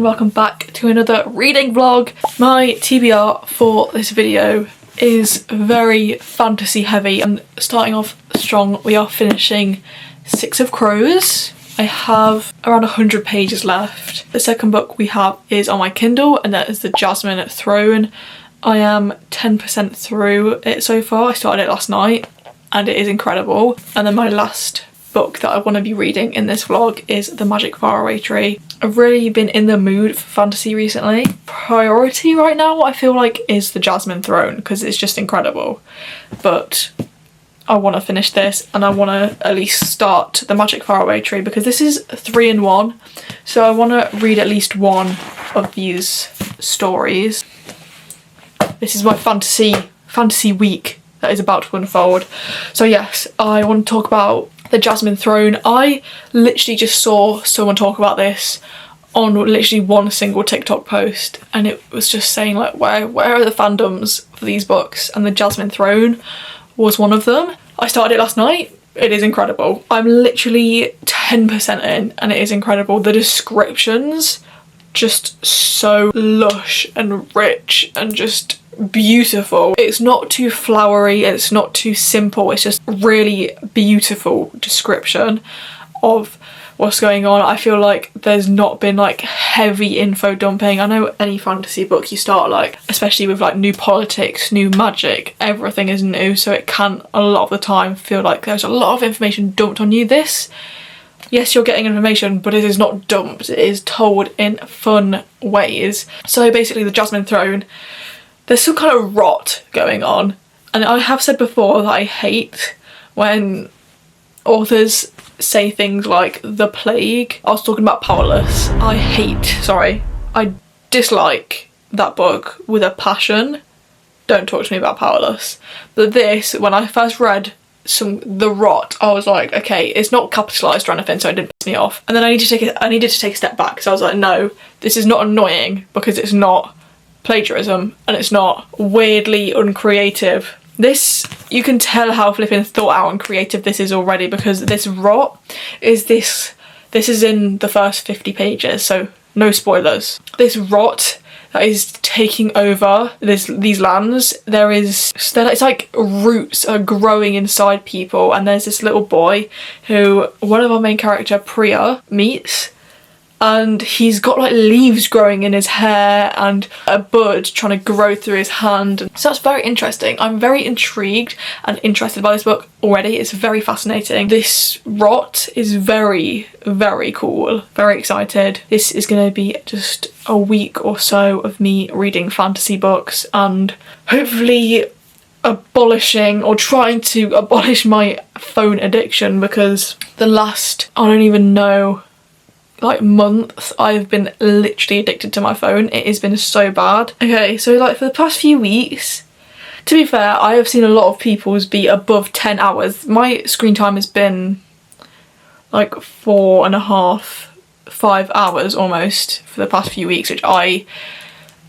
everyone, welcome back to another reading vlog. My TBR for this video is very fantasy heavy and starting off strong. We are finishing Six of Crows. I have around 100 pages left. The second book we have is on my Kindle and that is The Jasmine Throne. I am 10% through it so far. I started it last night and it is incredible. And then my last book that I want to be reading in this vlog is The Magic Faraway Tree. I've really been in the mood for fantasy recently. Priority right now, I feel like, is The Jasmine Throne because it's just incredible. But I want to finish this and I want to at least start The Magic Faraway Tree because this is 3 in 1. So I want to read at least one of these stories. This is my fantasy week that is about to unfold. So yes, I want to talk about The Jasmine Throne. I literally just saw someone talk about this on literally one single TikTok post and it was just saying like where are the fandoms for these books, and The Jasmine Throne was one of them. I started it last night. It is incredible. I'm literally 10% in and it is incredible. The descriptions just so lush and rich and just beautiful. It's not too flowery, it's not too simple, it's just really beautiful description of what's going on. I feel like there's not been like heavy info dumping. I know any fantasy book you start like, especially with like new politics, new magic, everything is new, so it can a lot of the time feel like there's a lot of information dumped on you. This, yes, you're getting information, but it is not dumped, it is told in fun ways. So basically The Jasmine Throne, there's some kind of rot going on, and I have said before that I hate when authors say things like the plague. I was talking about Powerless. I dislike that book with a passion. Don't talk to me about Powerless. But this, when I first read the rot, I was like, okay, it's not capitalised or anything, so it didn't piss me off. And then I needed to take a step back because I was like, no, this is not annoying because it's not plagiarism and it's not weirdly uncreative. This, you can tell how flipping thought out and creative this is already because this rot is this is in the first 50 pages, so no spoilers. This rot that is taking over these lands, it's like roots are growing inside people, and there's this little boy who one of our main character Priya meets, and he's got like leaves growing in his hair and a bud trying to grow through his hand. So that's very interesting. I'm very intrigued and interested by this book already. It's very fascinating. This rot is very, very cool. Very excited. This is going to be just a week or so of me reading fantasy books and hopefully abolishing or trying to abolish my phone addiction because the last, I don't even know, like month I've been literally addicted to my phone. It has been so bad. Okay, so like for the past few weeks, to be fair, I have seen a lot of people's be above 10 hours. My screen time has been like 4.5, 5 hours almost for the past few weeks, which I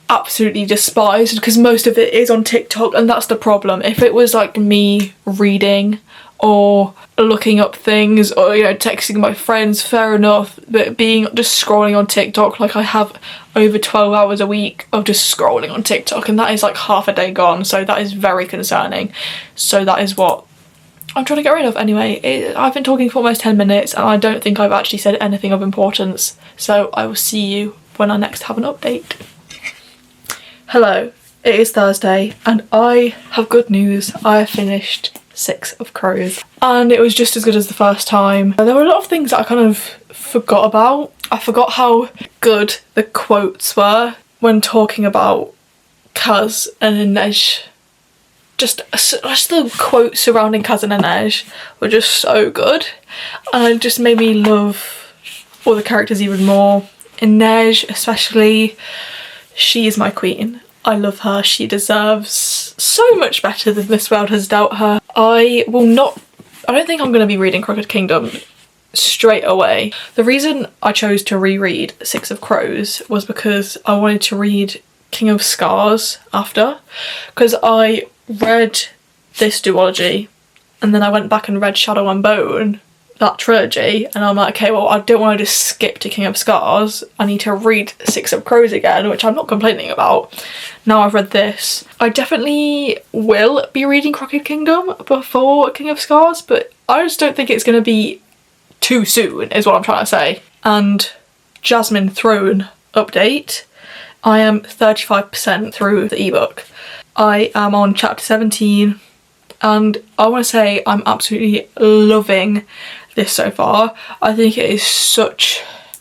absolutely despise because most of it is on TikTok, and that's the problem. If it was like me reading or looking up things or, you know, texting my friends, fair enough, but being just scrolling on TikTok, like I have over 12 hours a week of just scrolling on TikTok, and that is like half a day gone, so that is very concerning. So that is what I'm trying to get rid of. Anyway, I've been talking for almost 10 minutes and I don't think I've actually said anything of importance, so I will see you when I next have an update. Hello, it is Thursday and I have good news. I have finished Six of Crows and it was just as good as the first time. There were a lot of things that I kind of forgot about. I forgot how good the quotes were when talking about Kaz and Inej. Just the quotes surrounding Kaz and Inej were just so good, and it just made me love all the characters even more. Inej especially, she is my queen. I love her. She deserves so much better than this world has dealt her. I don't think I'm going to be reading Crooked Kingdom straight away. The reason I chose to reread Six of Crows was because I wanted to read King of Scars after, because I read this duology and then I went back and read Shadow and Bone that trilogy, and I'm like, okay, well, I don't want to just skip to King of Scars. I need to read Six of Crows again, which I'm not complaining about. Now I've read this. I definitely will be reading Crooked Kingdom before King of Scars, but I just don't think it's going to be too soon, is what I'm trying to say. And Jasmine Throne update. I am 35% through the ebook. I am on chapter 17, and I want to say I'm absolutely loving this so far. I think it is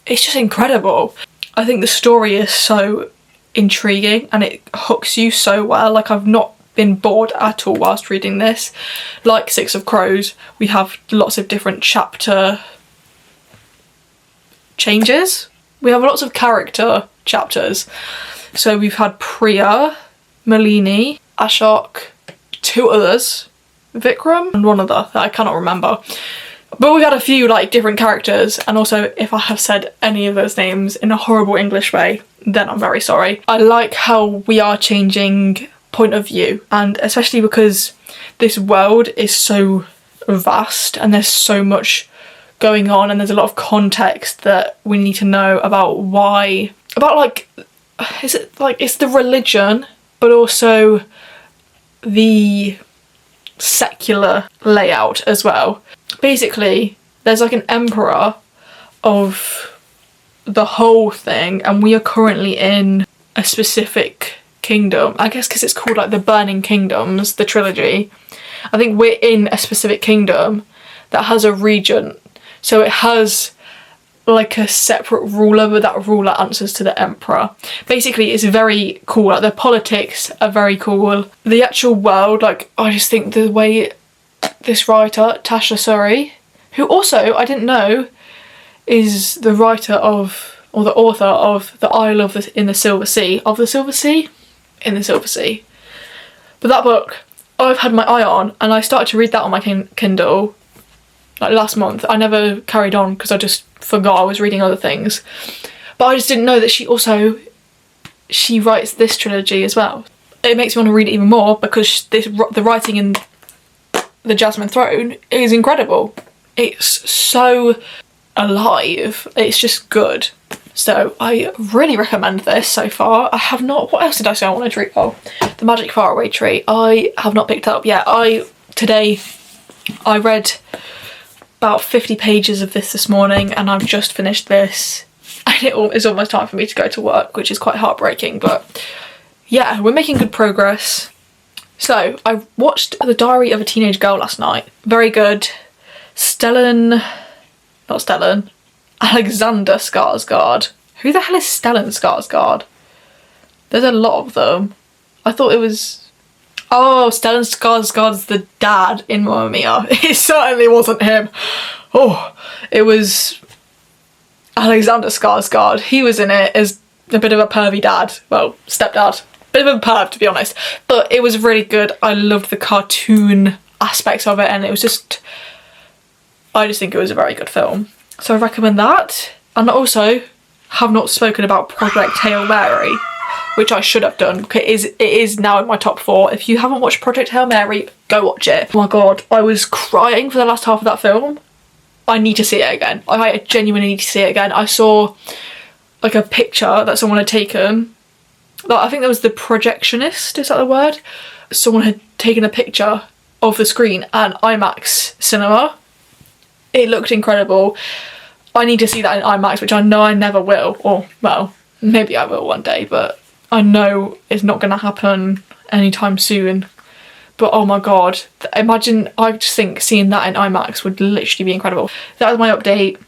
it's just incredible. I think the story is so intriguing and it hooks you so well. Like, I've not been bored at all whilst reading this. Like Six of Crows, we have lots of different chapter changes. We have lots of character chapters. So we've had Priya, Malini, Ashok, 2 others, Vikram, and one other that I cannot remember. But we had a few like different characters, and also if I have said any of those names in a horrible English way, then I'm very sorry. I like how we are changing point of view, and especially because this world is so vast and there's so much going on, and there's a lot of context that we need to know about like, is it like, it's the religion but also the secular layout as well. Basically, there's like an emperor of the whole thing, and we are currently in a specific kingdom. I guess because it's called like the Burning Kingdoms, the trilogy. I think we're in a specific kingdom that has a regent. So it has like a separate ruler, but that ruler answers to the emperor. Basically, it's very cool. Like, the politics are very cool. The actual world, like, I just think the way this writer, Tasha Suri, who also, I didn't know, is the writer of, or the author of The Isle of in the Silver Sea. Of the Silver Sea? In the Silver Sea. But that book, I've had my eye on, and I started to read that on my Kindle like last month. I never carried on because I just forgot I was reading other things. But I just didn't know that she writes this trilogy as well. It makes me want to read it even more because the writing in The Jasmine Throne is incredible. It's so alive. It's just good. So I really recommend this so far. I have not... What else did I say I wanted to read? Oh, The Magic Faraway Tree. I have not picked up yet. Today I read about 50 pages of this morning, and I've just finished this. And it is almost time for me to go to work, which is quite heartbreaking. But yeah, we're making good progress. So I watched The Diary of a Teenage Girl last night. Very good. Alexander Skarsgård. Who the hell is Stellan Skarsgård? There's a lot of them. I thought it was... Oh, Stellan Skarsgård's the dad in Mamma Mia. It certainly wasn't him. Oh, it was Alexander Skarsgård. He was in it as a bit of a pervy dad. Well, stepdad. Bit of a perv, to be honest. But it was really good. I loved the cartoon aspects of it, and it was just... I just think it was a very good film. So I recommend that. And also have not spoken about Project Hail Mary, which I should have done. It is now in my top 4. If you haven't watched Project Hail Mary, go watch it. Oh my god, I was crying for the last half of that film. I need to see it again. I genuinely need to see it again. I saw like a picture that someone had taken. I think that was the projectionist, is that the word? Someone had taken a picture of the screen at IMAX cinema. It looked incredible. I need to see that in IMAX, which I know I never will. Or, well, maybe I will one day, but I know it's not going to happen anytime soon. But oh my god, imagine, I just think seeing that in IMAX would literally be incredible. That was my update.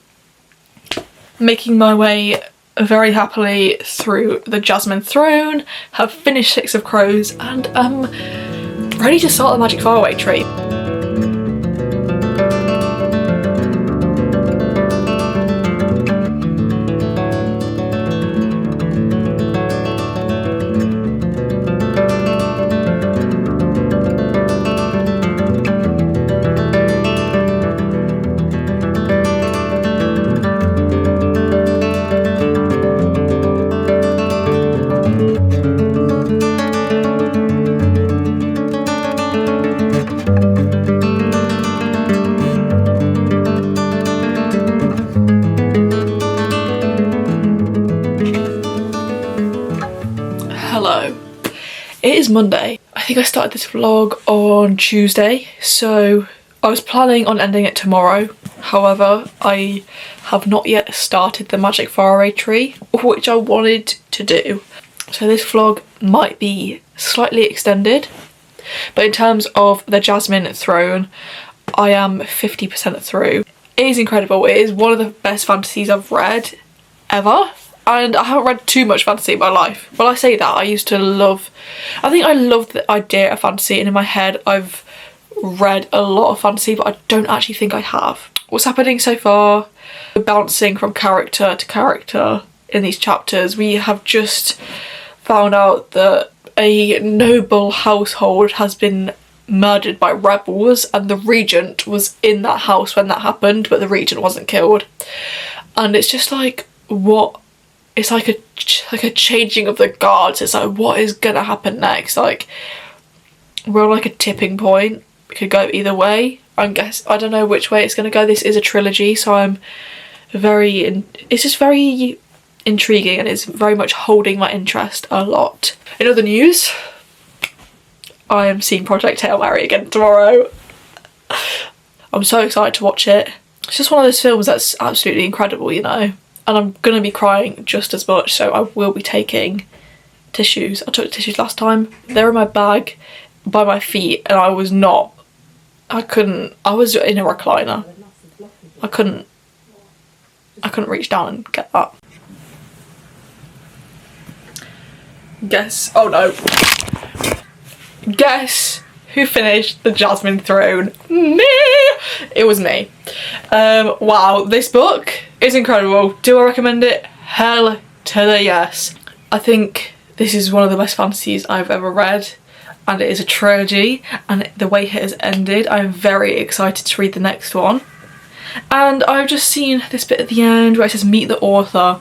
Making my way very happily through The Jasmine Throne, have finished Six of Crows, and ready to start The Magic Faraway Tree. Hello. It is Monday. I think I started this vlog on Tuesday, so I was planning on ending it tomorrow. However, I have not yet started the magic faraway tree, which I wanted to do. So this vlog might be slightly extended, but in terms of the Jasmine Throne, I am 50% through. It is incredible. It is one of the best fantasies I've read ever. And I haven't read too much fantasy in my life. Well, I say that, I used to love... I think I love the idea of fantasy, and in my head I've read a lot of fantasy, but I don't actually think I have. What's happening so far? We're bouncing from character to character in these chapters. We have just found out that a noble household has been murdered by rebels, and the regent was in that house when that happened, but the regent wasn't killed. And it's just like, what... It's like a changing of the guards. It's like, what is gonna happen next? Like, we're on like a tipping point. It could go either way. I don't know which way it's gonna go. This is a trilogy, so I'm it's just very intriguing, and it's very much holding my interest a lot. In other news, I am seeing Project Hail Mary again tomorrow. I'm so excited to watch it. It's just one of those films that's absolutely incredible, you know? And I'm gonna be crying just as much, so I will be taking tissues. I took tissues last time. They're in my bag by my feet, and I was in a recliner. I couldn't reach down and get that. Oh no. Guess who finished the Jasmine Throne? Me! It was me. Wow, this book is incredible. Do I recommend it? Hell to the yes. I think this is one of the best fantasies I've ever read, and it is a trilogy, and the way it has ended, I'm very excited to read the next one. And I've just seen this bit at the end where it says meet the author,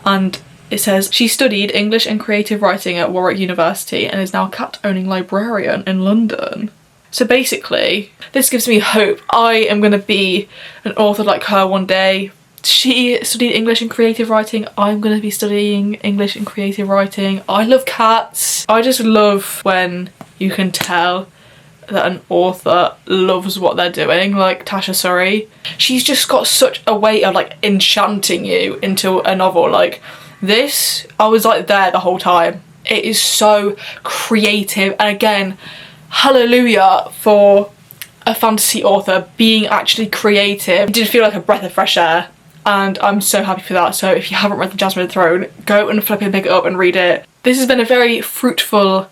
and it says she studied English and creative writing at Warwick University and is now a cat-owning librarian in London. So basically, this gives me hope. I am going to be an author like her one day. She studied English and creative writing. I'm going to be studying English and creative writing. I love cats. I just love when you can tell that an author loves what they're doing, like Tasha Surrey. She's just got such a way of like enchanting you into a novel. Like this, I was like there the whole time. It is so creative, and again, hallelujah for a fantasy author being actually creative. It did feel like a breath of fresh air, and I'm so happy for that. So if you haven't read the Jasmine Throne, go and flip and pick it up and read it. This has been a very fruitful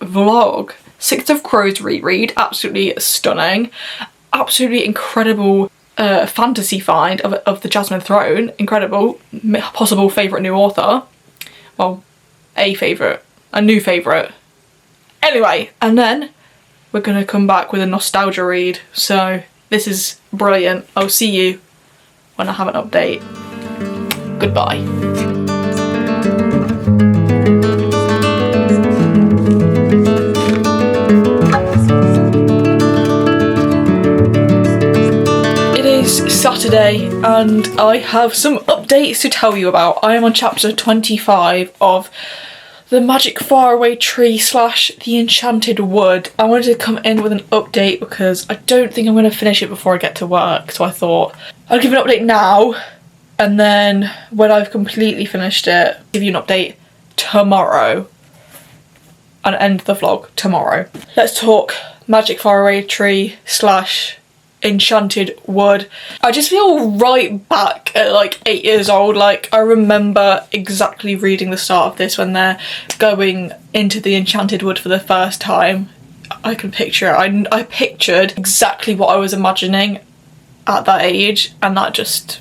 vlog. Six of Crows reread, absolutely stunning, absolutely incredible fantasy find of the Jasmine Throne, incredible, possible favourite new author, well, a new favourite. Anyway, and then we're gonna come back with a nostalgia read, so this is brilliant. I'll see you when I have an update. Goodbye. Saturday, and I have some updates to tell you about. I am on chapter 25 of the Magic Faraway Tree / the Enchanted Wood. I wanted to come in with an update because I don't think I'm going to finish it before I get to work, so I thought I'll give an update now, and then when I've completely finished it, give you an update tomorrow and end the vlog tomorrow. Let's talk Magic Faraway Tree / Enchanted Wood. I just feel right back at like 8 years old. Like, I remember exactly reading the start of this when they're going into the Enchanted Wood for the first time. I can picture it. I pictured exactly what I was imagining at that age, and that just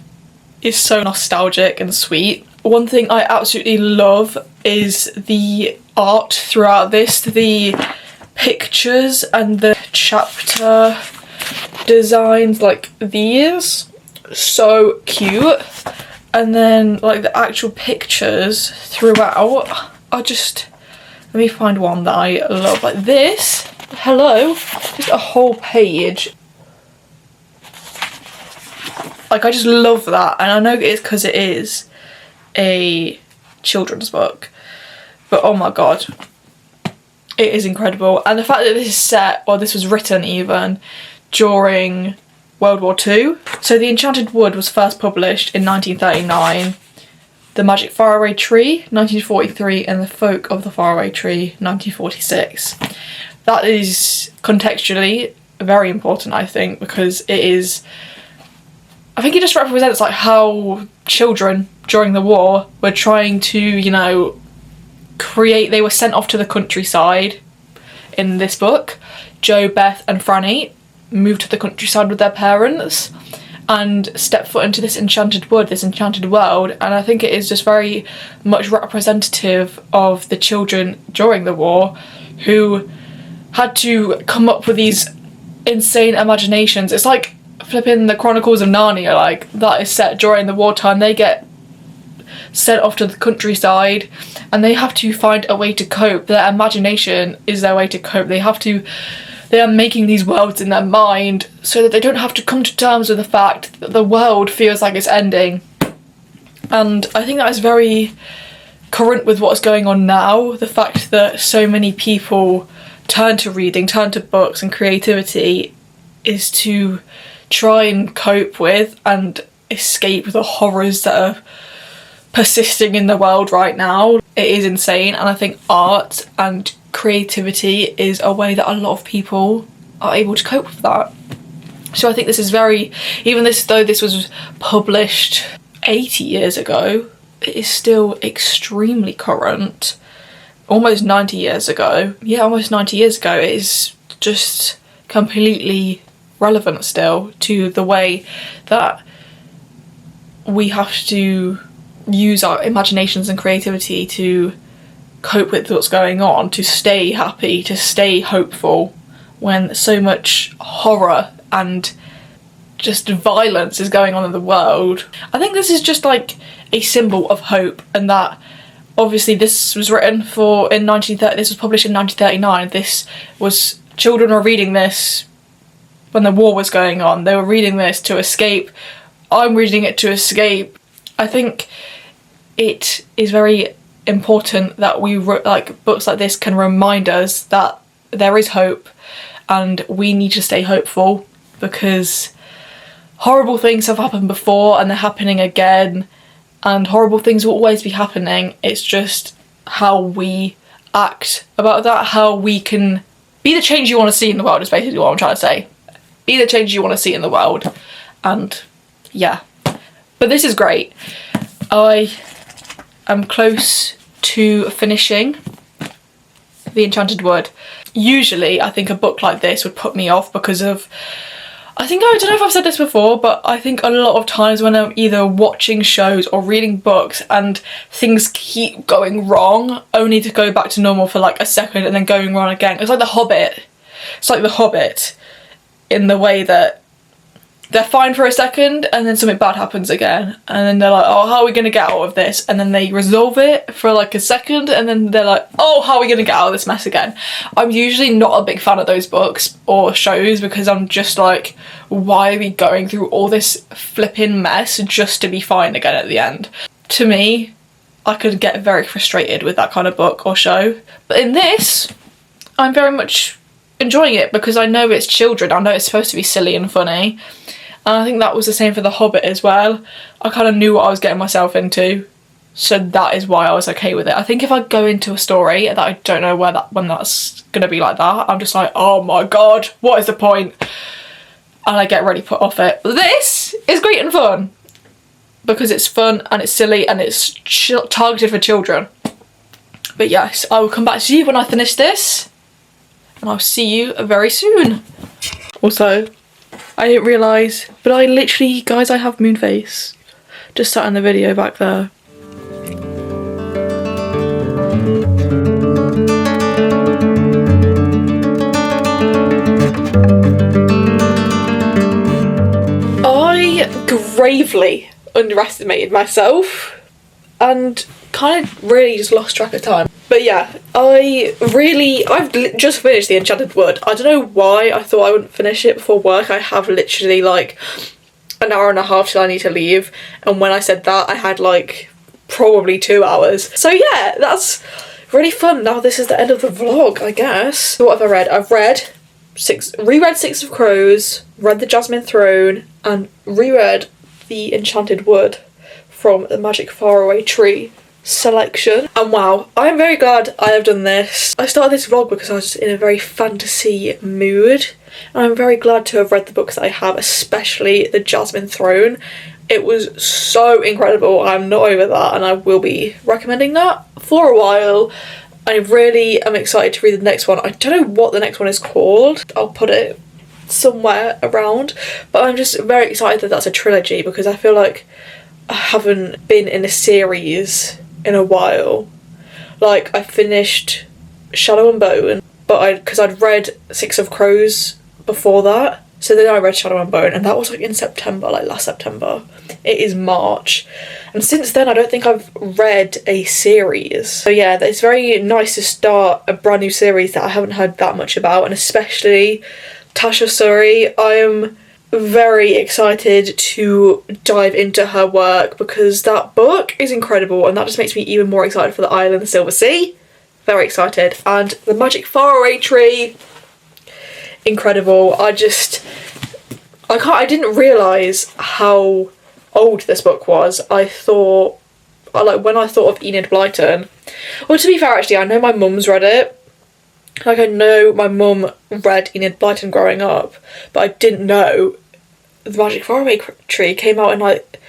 is so nostalgic and sweet. One thing I absolutely love is the art throughout this, the pictures and the chapter designs like these, so cute. And then like the actual pictures throughout are just, let me find one that I love, like this. Hello, just a whole page. Like, I just love that, and I know it's because it is a children's book, But oh my god, it is incredible. And the fact that this is set, or this was written even, during World War II. So The Enchanted Wood was first published in 1939, The Magic Faraway Tree 1943, and The Folk of the Faraway Tree 1946. That is contextually very important, I think, because it is, I think it just represents like how children during the war were trying to, you know, they were sent off to the countryside in this book. Jo, Beth and Franny moved to the countryside with their parents and stepped foot into this enchanted wood, this enchanted world, and I think it is just very much representative of the children during the war who had to come up with these insane imaginations. It's like flipping the Chronicles of Narnia, like that is set during the wartime. They get sent off to the countryside and they have to find a way to cope. Their imagination is their way to cope. They are making these worlds in their mind so that they don't have to come to terms with the fact that the world feels like it's ending. And I think that is very current with what's going on now. The fact that so many people turn to reading, turn to books and creativity is to try and cope with and escape the horrors that are persisting in the world right now. It is insane, and I think art and creativity is a way that a lot of people are able to cope with that. So I think this is very, even though this was published 80 years ago, it is still extremely current. Almost 90 years ago. Yeah, almost 90 years ago. It is just completely relevant still to the way that we have to use our imaginations and creativity to cope with what's going on, to stay happy, to stay hopeful when so much horror and just violence is going on in the world. I think this is just like a symbol of hope, and that obviously this was written this was published in 1939. This was, children were reading this when the war was going on. They were reading this to escape. I'm reading it to escape. I think it is very important that books like this can remind us that there is hope and we need to stay hopeful, because horrible things have happened before and they're happening again, and horrible things will always be happening. It's just how we act about that, how we can be the change you want to see in the world is basically what I'm trying to say. Be the change you want to see in the world. And yeah, but this is great. I am close to finishing The Enchanted Wood. Usually I think a book like this would put me off because of, I don't know if I've said this before, but I think a lot of times when I'm either watching shows or reading books and things keep going wrong, only to go back to normal for like a second and then going wrong again. It's like The Hobbit. It's like The Hobbit in the way that they're fine for a second and then something bad happens again. And then they're like, oh, how are we going to get out of this? And then they resolve it for like a second and then they're like, oh, how are we going to get out of this mess again? I'm usually not a big fan of those books or shows because I'm just like, why are we going through all this flipping mess just to be fine again at the end? To me, I could get very frustrated with that kind of book or show. But in this, I'm very much enjoying it because I know it's children. I know it's supposed to be silly and funny. And I think that was the same for The Hobbit as well. I kind of knew what I was getting myself into, so that is why I was okay with it. I think if I go into a story that I don't know when that's going to be like that, I'm just like, oh my god, what is the point? And I get really put off it. But this is great and fun because it's fun and it's silly and it's targeted for children. But yes, I will come back to you when I finish this, and I'll see you very soon. Also, I didn't realise, but I literally, guys, I have moon face. Just sat in the video back there. I gravely underestimated myself and kind of really just lost track of time. But yeah, I've just finished The Enchanted Wood. I don't know why I thought I wouldn't finish it before work. I have literally like an hour and a half till I need to leave. And when I said that, I had like probably 2 hours. So yeah, that's really fun. Now this is the end of the vlog, I guess. So what have I read? I've reread Six of Crows, read The Jasmine Throne, and reread The Enchanted Wood from the Magic Faraway Tree selection. And wow, I'm very glad I have done this. I started this vlog because I was just in a very fantasy mood, and I'm very glad to have read the books that I have, especially The Jasmine Throne. It was so incredible. I'm not over that, and I will be recommending that for a while. I really am excited to read the next one. I don't know what the next one is called. I'll put it somewhere around, but I'm just very excited that that's a trilogy, because I feel like I haven't been in a series in a while. Like, I finished Shadow and Bone, but because I'd read Six of Crows before that, so then I read Shadow and Bone, and that was like in September, like last September. It is March, and since then I don't think I've read a series. So yeah, it's very nice to start a brand new series that I haven't heard that much about, and especially Tasha Suri. I am very excited to dive into her work, because that book is incredible, and that just makes me even more excited for The Isle in the Silver Sea. Very excited. And The Magic Faraway Tree, incredible. I didn't realise how old this book was. When I thought of Enid Blyton, well, to be fair, actually, I know my mum's read it. Like, I know my mum read Enid Blyton growing up, but I didn't know The Magic Faraway Tree came out in like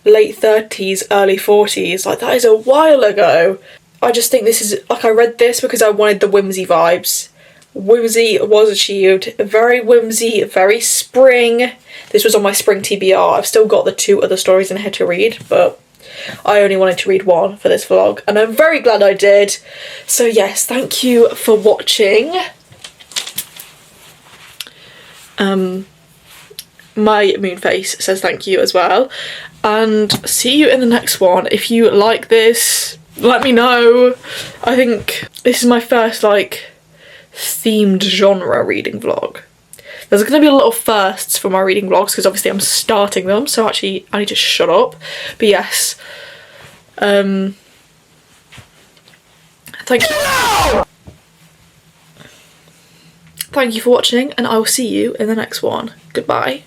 late 30s, early 40s. Like, that is a while ago. I just think this is, like, I read this because I wanted the whimsy vibes. Whimsy was achieved. Very whimsy, very spring. This was on my spring TBR. I've still got the 2 other stories in here to read, but I only wanted to read one for this vlog, and I'm very glad I did. So yes, thank you for watching. My moon face says thank you as well, and see you in the next one. If you like this, let me know. I think this is my first like themed genre reading vlog. There's going to be a lot of firsts for my reading vlogs, because obviously I'm starting them, so actually I need to shut up. But yes, thank you. Thank you for watching, and I will see you in the next one. Goodbye.